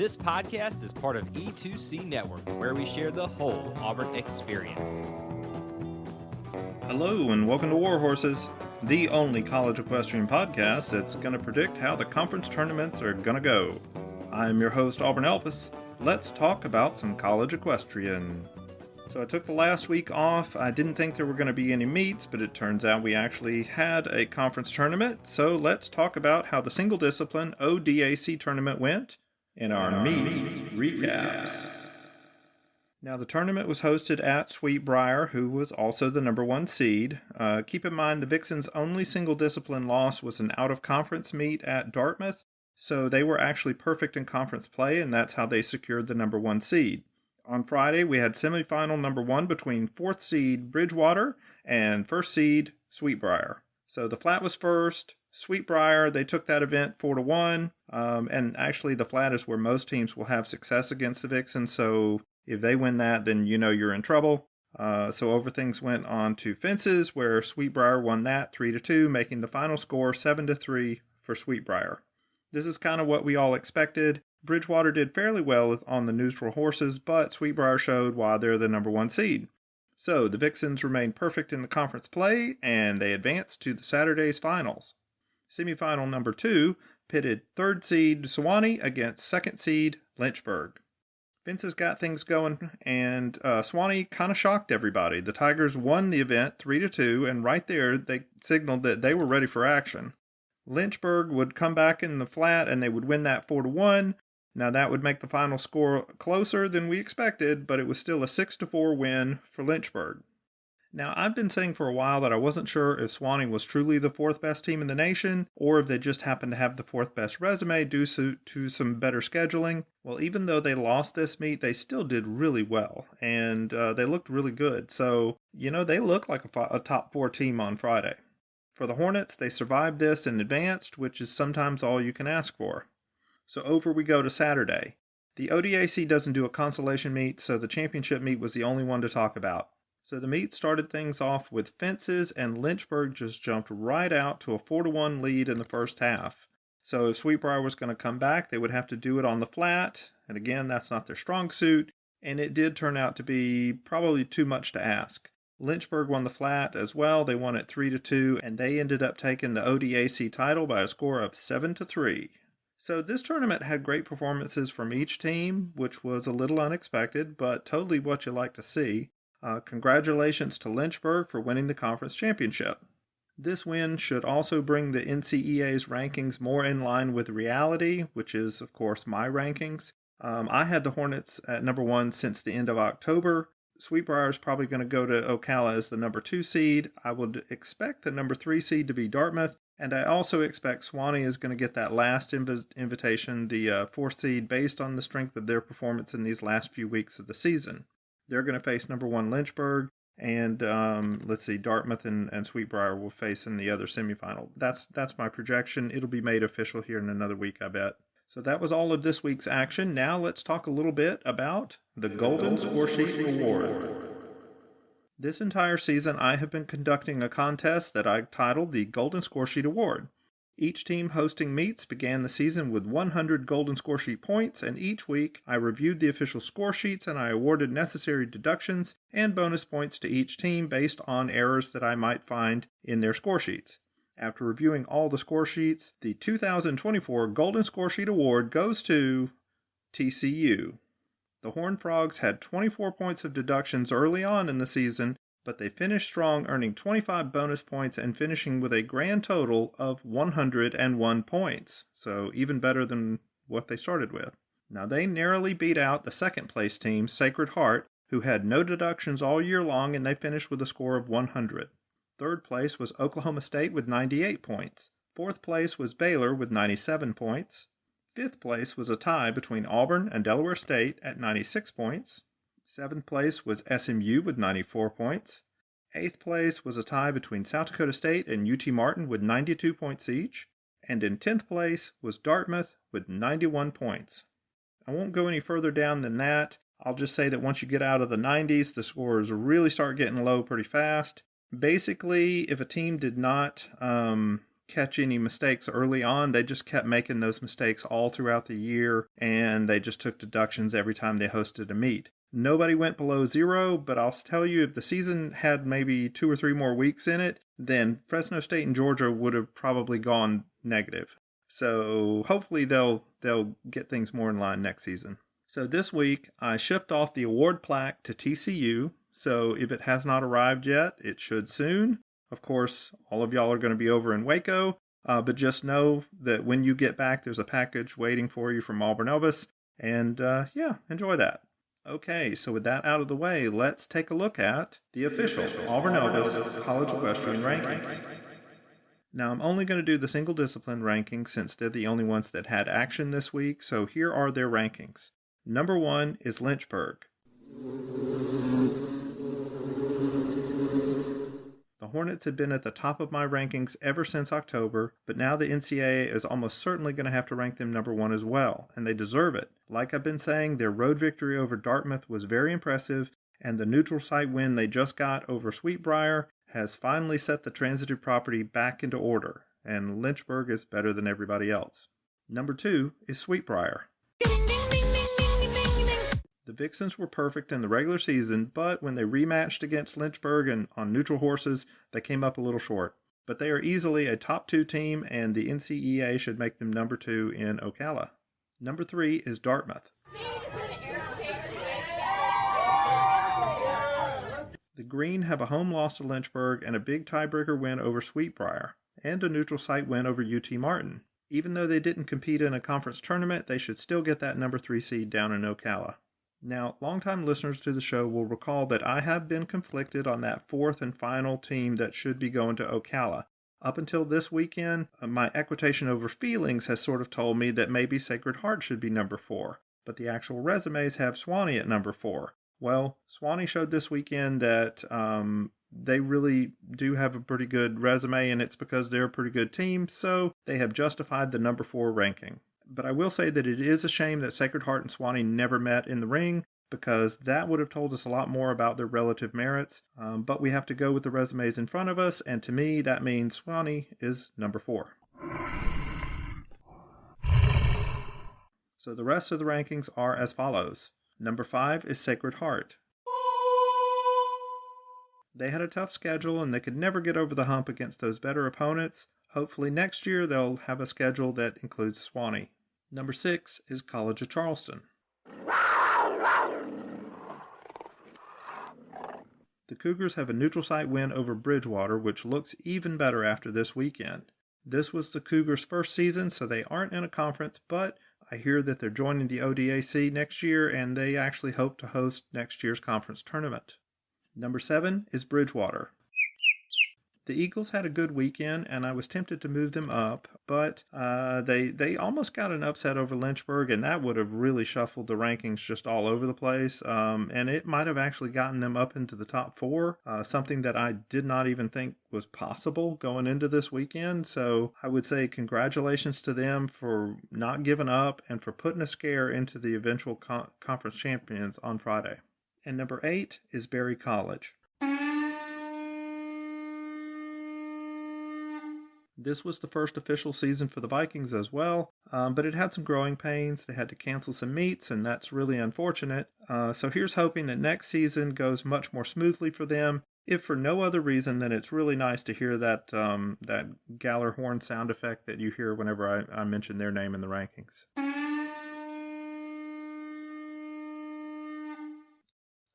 This podcast is part of E2C Network, where we share the whole Auburn experience. Hello and welcome to War Horses, the only college equestrian podcast that's going to predict how the conference tournaments are going to go. I'm your host, Auburn Elvis. Let's talk about some college equestrian. So I took the last week off. I didn't think there were going to be any meets, but it turns out we actually had a conference tournament. So let's talk about how the single discipline ODAC tournament went in our meet recaps. Now, the tournament was hosted at Sweetbriar, who was also the number one seed. Keep in mind, the Vixens' only single discipline loss was an out-of-conference meet at Dartmouth, so they were actually perfect in conference play, and that's how they secured the number one seed. On Friday, we had semifinal number one between 4th seed Bridgewater and 1st seed Sweetbriar. So the flat was first. Sweetbriar, they took that event 4-1, and actually the flat is where most teams will have success against the Vixens, so if they win that, then you know you're in trouble. So over things went on to fences, where Sweetbriar won that 3-2, making the final score 7-3 for Sweetbriar. This is kind of what we all expected. Bridgewater did fairly well on the neutral horses, but Sweetbriar showed why they're the number one seed. So the Vixens remained perfect in the conference play, and they advanced to the Saturday's finals. Semifinal number 2 pitted 3rd seed Sewanee against 2nd seed Lynchburg. Fences got things going, and Sewanee kind of shocked everybody. The Tigers won the event 3-2, and right there they signaled that they were ready for action. Lynchburg would come back in the flat, and they would win that 4-1. Now that would make the final score closer than we expected, but it was still a 6-4 win for Lynchburg. Now, I've been saying for a while that I wasn't sure if Sewanee was truly the 4th best team in the nation, or if they just happened to have the 4th best resume due to some better scheduling. Well, even though they lost this meet, they still did really well, and they looked really good. So, they look like a top 4 team on Friday. For the Hornets, they survived this and advanced, which is sometimes all you can ask for. So over we go to Saturday. The ODAC doesn't do a consolation meet, so the championship meet was the only one to talk about. So the meet started things off with fences, and Lynchburg just jumped right out to a 4-1 lead in the first half. So if Sweetbriar was going to come back, they would have to do it on the flat, and again, that's not their strong suit, and it did turn out to be probably too much to ask. Lynchburg won the flat as well. They won it 3-2, and they ended up taking the ODAC title by a score of 7-3. So this tournament had great performances from each team, which was a little unexpected, but totally what you like to see. Congratulations to Lynchburg for winning the conference championship. This win should also bring the NCEA's rankings more in line with reality, which is, of course, my rankings. I had the Hornets at number 1 since the end of October. Sweetbriar is probably going to go to Ocala as the number 2 seed. I would expect the number 3 seed to be Dartmouth, and I also expect Sewanee is going to get that last invitation, the 4th seed, based on the strength of their performance in these last few weeks of the season. They're going to face number 1 Lynchburg, and Dartmouth and Sweetbriar will face in the other semifinal. That's my projection. It'll be made official here in another week, I bet. So that was all of this week's action. Now let's talk a little bit about the Golden Score Sheet Award. This entire season, I have been conducting a contest that I titled the Golden Score Sheet Award. Each team hosting meets began the season with 100 Golden Score Sheet points, and each week I reviewed the official score sheets and I awarded necessary deductions and bonus points to each team based on errors that I might find in their score sheets. After reviewing all the score sheets, the 2024 Golden Score Sheet Award goes to TCU. The Horned Frogs had 24 points of deductions early on in the season, but they finished strong, earning 25 bonus points and finishing with a grand total of 101 points. So even better than what they started with. Now they narrowly beat out the second place team, Sacred Heart, who had no deductions all year long, and they finished with a score of 100. Third place was Oklahoma State with 98 points. Fourth place was Baylor with 97 points. Fifth place was a tie between Auburn and Delaware State at 96 points. Seventh place was SMU with 94 points. Eighth place was a tie between South Dakota State and UT Martin with 92 points each. And in 10th place was Dartmouth with 91 points. I won't go any further down than that. I'll just say that once you get out of the 90s, the scores really start getting low pretty fast. Basically, if a team did not catch any mistakes early on. They just kept making those mistakes all throughout the year, and they just took deductions every time they hosted a meet. Nobody went below 0, but I'll tell you, if the season had maybe 2 or 3 more weeks in it, then Fresno State and Georgia would have probably gone negative. So hopefully they'll get things more in line next season. So this week, I shipped off the award plaque to TCU. So if it has not arrived yet, it should soon. Of course, all of y'all are going to be over in Waco, but just know that when you get back, there's a package waiting for you from Auburn Elvis. And enjoy that. Okay, so with that out of the way, let's take a look at the official Auburn Elvis College Equestrian rankings. Now, I'm only going to do the single discipline rankings since they're the only ones that had action this week, so here are their rankings. Number 1 is Lynchburg. The Hornets have been at the top of my rankings ever since October, but now the NCEA is almost certainly going to have to rank them number 1 as well, and they deserve it. Like I've been saying, their road victory over Dartmouth was very impressive, and the neutral site win they just got over Sweetbriar has finally set the transitive property back into order, and Lynchburg is better than everybody else. Number 2 is Sweetbriar. The Vixens were perfect in the regular season, but when they rematched against Lynchburg and on neutral horses, they came up a little short. But they are easily a top 2 team, and the NCEA should make them number 2 in Ocala. Number 3 is Dartmouth. The Green have a home loss to Lynchburg and a big tiebreaker win over Sweetbriar, and a neutral site win over UT Martin. Even though they didn't compete in a conference tournament, they should still get that number 3 seed down in Ocala. Now, longtime listeners to the show will recall that I have been conflicted on that 4th and final team that should be going to Ocala. Up until this weekend, my equitation over feelings has sort of told me that maybe Sacred Heart should be number 4, but the actual resumes have Swanee at number 4. Well, Swanee showed this weekend that they really do have a pretty good resume, and it's because they're a pretty good team, so they have justified the number 4 ranking. But I will say that it is a shame that Sacred Heart and Swanee never met in the ring, because that would have told us a lot more about their relative merits. But we have to go with the resumes in front of us, and to me, that means Swanee is number 4. So the rest of the rankings are as follows. Number 5 is Sacred Heart. They had a tough schedule, and they could never get over the hump against those better opponents. Hopefully next year they'll have a schedule that includes Swanee. Number 6 is College of Charleston. The Cougars have a neutral site win over Bridgewater, which looks even better after this weekend. This was the Cougars' first season, so they aren't in a conference, but I hear that they're joining the ODAC next year, and they actually hope to host next year's conference tournament. Number 7 is Bridgewater. The Eagles had a good weekend, and I was tempted to move them up, but they almost got an upset over Lynchburg, and that would have really shuffled the rankings just all over the place, and it might have actually gotten them up into the top 4, something that I did not even think was possible going into this weekend. So I would say congratulations to them for not giving up and for putting a scare into the eventual conference champions on Friday. And number 8 is Berry College. This was the first official season for the Vikings as well, but it had some growing pains. They had to cancel some meets, and that's really unfortunate. So here's hoping that next season goes much more smoothly for them, if for no other reason than it's really nice to hear that Galler horn sound effect that you hear whenever I mention their name in the rankings.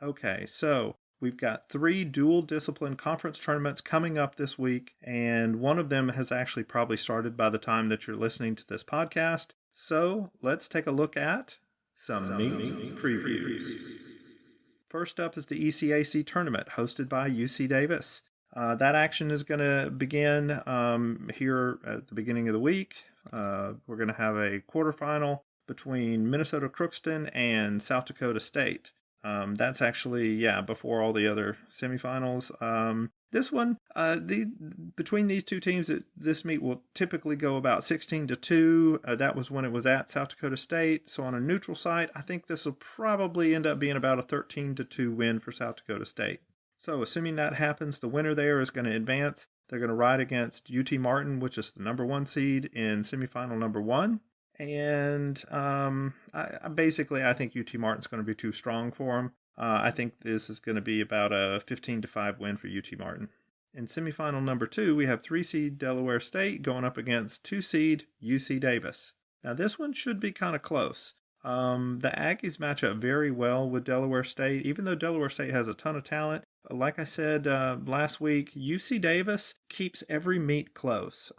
Okay, so we've got 3 dual discipline conference tournaments coming up this week, and one of them has actually probably started by the time that you're listening to this podcast. So let's take a look at some meet previews. First up is the ECAC tournament hosted by UC Davis. That action is going to begin here at the beginning of the week. We're going to have a quarterfinal between Minnesota Crookston and South Dakota State. That's actually, before all the other semifinals. This one, between these two teams, this meet will typically go about 16-2. That was when it was at South Dakota State. So on a neutral site, I think this will probably end up being about a 13-2 win for South Dakota State. So assuming that happens, the winner there is going to advance. They're going to ride against UT Martin, which is the number 1 seed in semifinal number 1. And I think UT Martin's going to be too strong for them. I think this is going to be about a 15-5 win for UT Martin. In semifinal number 2, we have 3 seed Delaware State going up against 2 seed UC Davis. Now this one should be kind of close. The Aggies match up very well with Delaware State, even though Delaware State has a ton of talent. Like I said last week, UC Davis keeps every meet close.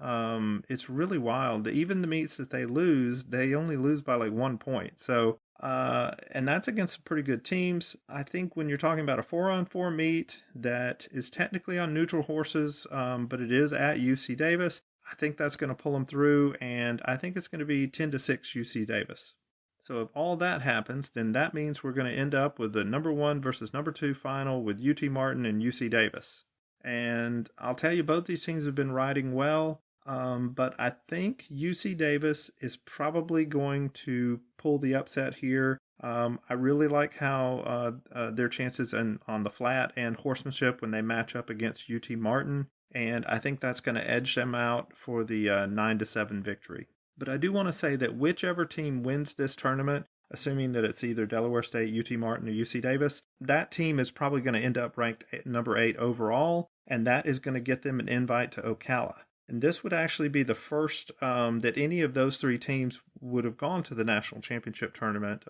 It's really wild. Even the meets that they lose, they only lose by like 1 point. So, and that's against some pretty good teams. I think when you're talking about a 4-on-4 meet that is technically on neutral horses, but it is at UC Davis, I think that's going to pull them through, and I think it's going to be 10-6 UC Davis. So if all that happens, then that means we're going to end up with the number 1 versus number 2 final with UT Martin and UC Davis. And I'll tell you, both these teams have been riding well, but I think UC Davis is probably going to pull the upset here. I really like how their chances on the flat and horsemanship when they match up against UT Martin, and I think that's going to edge them out for the 9-7 victory. But I do want to say that whichever team wins this tournament, assuming that it's either Delaware State, UT Martin, or UC Davis, that team is probably going to end up ranked number 8 overall, and that is going to get them an invite to Ocala. And this would actually be the first that any of those 3 teams would have gone to the national championship tournament.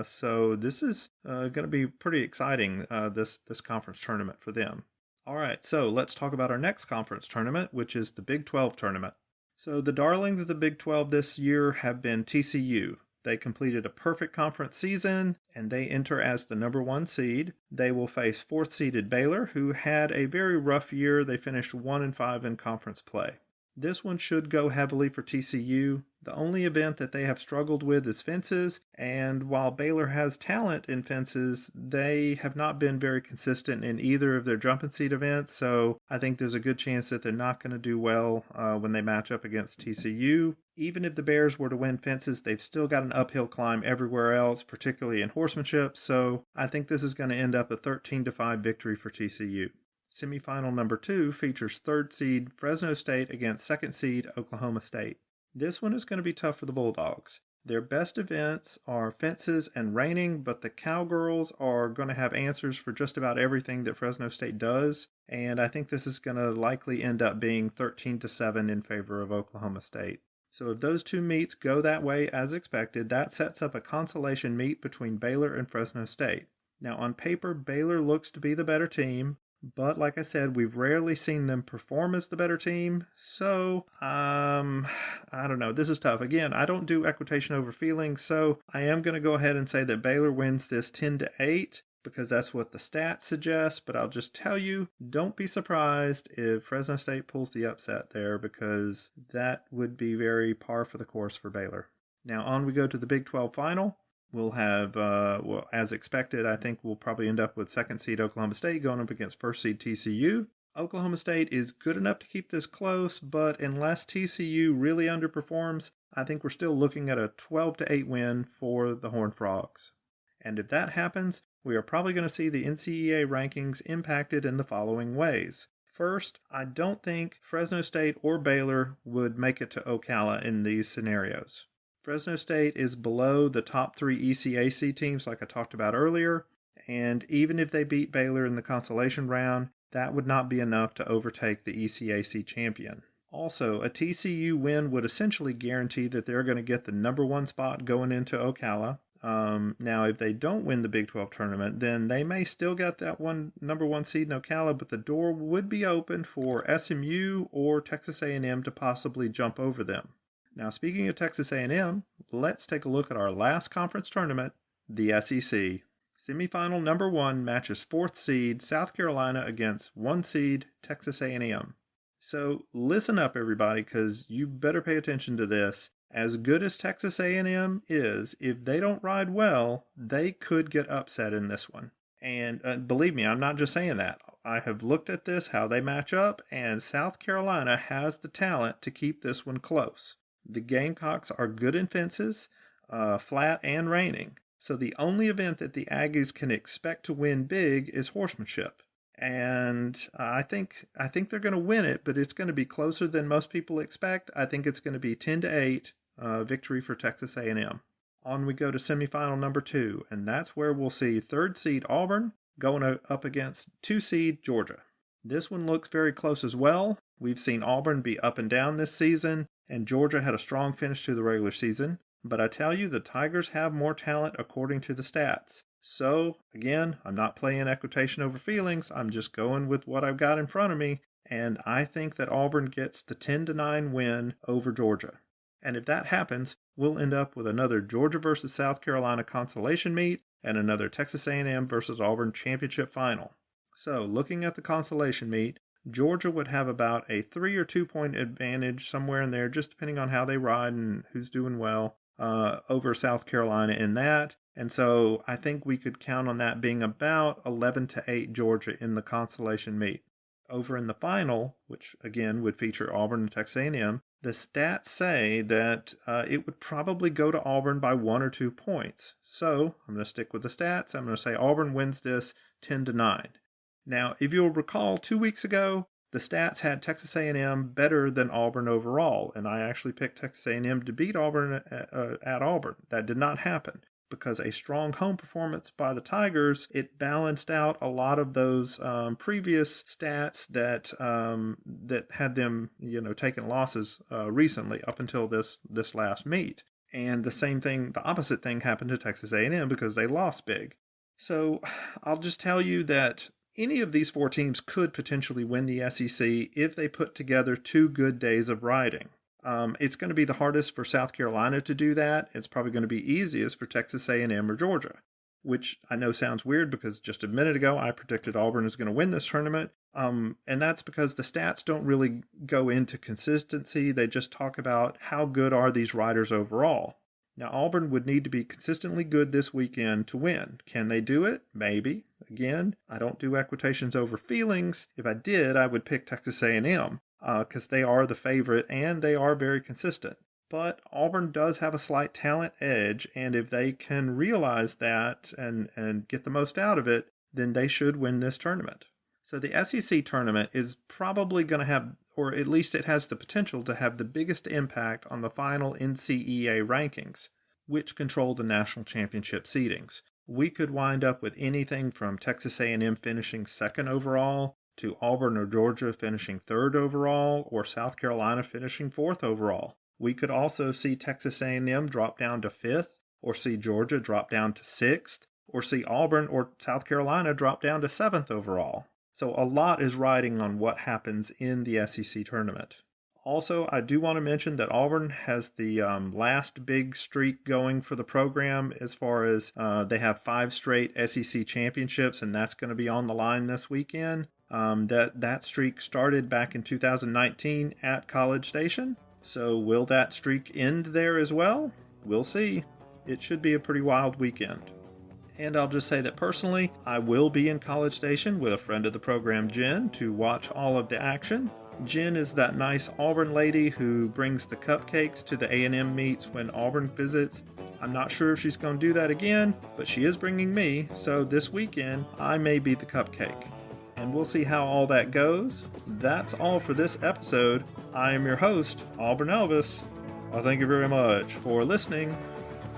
So this is going to be pretty exciting, this conference tournament for them. All right, so let's talk about our next conference tournament, which is the Big 12 tournament. So the darlings of the Big 12 this year have been TCU. They completed a perfect conference season, and they enter as the number 1 seed. They will face 4th-seeded Baylor, who had a very rough year. They finished 1-5 in conference play. This one should go heavily for TCU. The only event that they have struggled with is fences, and while Baylor has talent in fences, they have not been very consistent in either of their jump and seat events, so I think there's a good chance that they're not going to do well when they match up against TCU. Even if the Bears were to win fences, they've still got an uphill climb everywhere else, particularly in horsemanship, so I think this is going to end up a 13-5 victory for TCU. Semifinal number 2 features 3rd seed Fresno State against 2nd seed Oklahoma State. This one is going to be tough for the Bulldogs. Their best events are fences and reining, but the Cowgirls are going to have answers for just about everything that Fresno State does, and I think this is going to likely end up being 13-7 in favor of Oklahoma State. So if those 2 meets go that way as expected, that sets up a consolation meet between Baylor and Fresno State. Now on paper, Baylor looks to be the better team, but like I said, we've rarely seen them perform as the better team, so I don't know. This is tough. Again, I don't do equitation over feelings, so I am going to go ahead and say that Baylor wins this 10-8 because that's what the stats suggest, but I'll just tell you, don't be surprised if Fresno State pulls the upset there because that would be very par for the course for Baylor. Now on we go to the Big 12 final. We'll have, as expected, I think we'll probably end up with 2nd seed Oklahoma State going up against 1st seed TCU. Oklahoma State is good enough to keep this close, but unless TCU really underperforms, I think we're still looking at a 12-8 win for the Horned Frogs. And if that happens, we are probably going to see the NCEA rankings impacted in the following ways. First, I don't think Fresno State or Baylor would make it to Ocala in these scenarios. Fresno State is below the top 3 ECAC teams like I talked about earlier, and even if they beat Baylor in the consolation round, that would not be enough to overtake the ECAC champion. Also, a TCU win would essentially guarantee that they're going to get the number 1 spot going into Ocala. Now, if they don't win the Big 12 tournament, then they may still get that number 1 seed in Ocala, but the door would be open for SMU or Texas A&M to possibly jump over them. Now, speaking of Texas A&M, let's take a look at our last conference tournament, the SEC. Semifinal number 1 matches 4th seed South Carolina against 1 seed Texas A&M. So listen up, everybody, because you better pay attention to this. As good as Texas A&M is, if they don't ride well, they could get upset in this one. And believe me, I'm not just saying that. I have looked at this, how they match up, and South Carolina has the talent to keep this one close. The Gamecocks are good in fences, flat and reining. So the only event that the Aggies can expect to win big is horsemanship. And I think they're going to win it, but it's going to be closer than most people expect. I think it's going to be 10-8 victory for Texas A&M. On we go to semifinal number 2, and that's where we'll see 3rd seed Auburn going up against 2 seed Georgia. This one looks very close as well. We've seen Auburn be up and down this season, and Georgia had a strong finish to the regular season. But I tell you, the Tigers have more talent according to the stats. So, again, I'm not playing equitation over feelings. I'm just going with what I've got in front of me. And I think that Auburn gets the 10-9 win over Georgia. And if that happens, we'll end up with another Georgia versus South Carolina consolation meet and another Texas A&M versus Auburn championship final. So, looking at the consolation meet, Georgia would have about a 3 or 2 point advantage somewhere in there, just depending on how they ride and who's doing well, over South Carolina in that. And so I think we could count on that being about 11-8 Georgia in the consolation meet. Over in the final, which again would feature Auburn and Texas A&M, the stats say that it would probably go to Auburn by 1 or 2 points. So I'm going to stick with the stats. I'm going to say Auburn wins this 10-9. Now, if you'll recall, 2 weeks ago, the stats had Texas A&M better than Auburn overall, and I actually picked Texas A&M to beat Auburn at Auburn. That did not happen because a strong home performance by the Tigers, it balanced out a lot of those previous stats that had them, taking losses recently up until this last meet. And the opposite thing happened to Texas A&M because they lost big. So I'll just tell you that any of these 4 teams could potentially win the SEC if they put together 2 good days of riding. It's going to be the hardest for South Carolina to do that. It's probably going to be easiest for Texas A&M or Georgia, which I know sounds weird because just a minute ago I predicted Auburn is going to win this tournament. And that's because the stats don't really go into consistency. They just talk about how good are these riders overall. Now, Auburn would need to be consistently good this weekend to win. Can they do it? Maybe. Again, I don't do equitations over feelings. If I did, I would pick Texas A&M because they are the favorite and they are very consistent. But Auburn does have a slight talent edge, and if they can realize that and get the most out of it, then they should win this tournament. So the SEC tournament is probably going to have, or at least it has the potential to have the biggest impact on the final NCEA rankings, which control the national championship seedings. We could wind up with anything from Texas A&M finishing 2nd overall, to Auburn or Georgia finishing 3rd overall, or South Carolina finishing 4th overall. We could also see Texas A&M drop down to 5th, or see Georgia drop down to 6th, or see Auburn or South Carolina drop down to 7th overall. So a lot is riding on what happens in the SEC tournament. Also, I do want to mention that Auburn has the last big streak going for the program as far as they have 5 straight SEC championships, and that's going to be on the line this weekend. That streak started back in 2019 at College Station. So will that streak end there as well? We'll see. It should be a pretty wild weekend. And I'll just say that personally, I will be in College Station with a friend of the program, Jen, to watch all of the action. Jen is that nice Auburn lady who brings the cupcakes to the A&M meets when Auburn visits. I'm not sure if she's going to do that again, but she is bringing me, so this weekend I may be the cupcake. And we'll see how all that goes. That's all for this episode. I am your host, Auburn Elvis. Well, thank you very much for listening.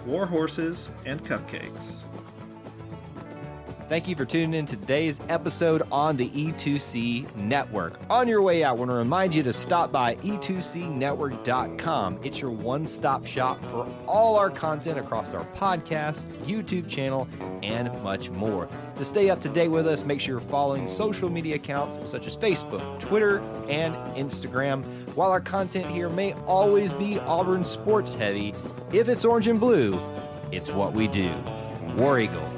War Horses and Cupcakes. Thank you for tuning in to today's episode on the E2C Network. On your way out, I want to remind you to stop by e2cnetwork.com. It's your one-stop shop for all our content across our podcast, YouTube channel, and much more. To stay up to date with us, make sure you're following social media accounts such as Facebook, Twitter, and Instagram. While our content here may always be Auburn sports heavy, if it's orange and blue, it's what we do. War Eagle.